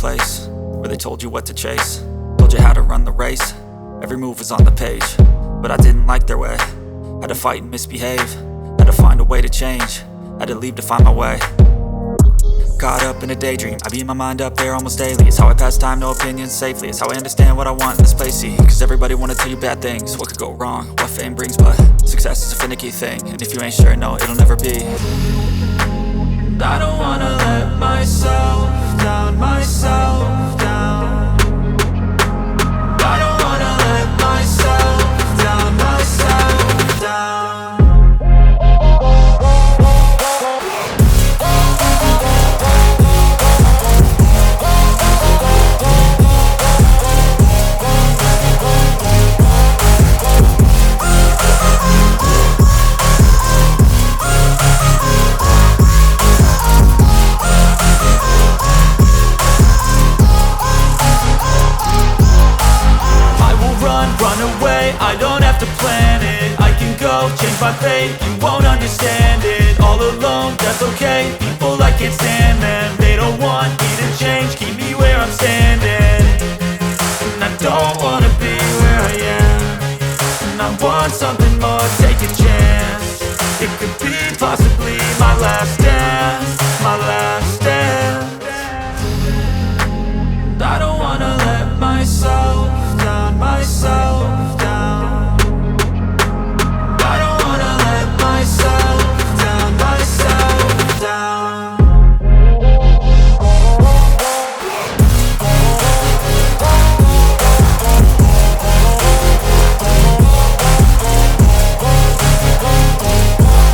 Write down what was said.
place where they told you what to chase, told you how to run the race. Every move was on the page, but I didn't like their way. Had to fight and misbehave, had to find a way to change, had to leave to find my way. Caught up in a daydream, I beat my mind up there almost daily. It's how I pass time, no opinions safely. It's how I understand what I want in this place, see. Cause everybody wanna tell you bad things, what could go wrong, what fame brings. But success is a finicky thing, and if you ain't sure, no, it'll never be. I don't wanna let myself down, myself down. I don't wanna let myself down, myself down. I don't have to plan it, I can go change my fate. You won't understand it, all alone, that's okay. People, I can't stand them, they don't want me to change. Keep me where I'm standing, and I don't wanna be where I am. And I want something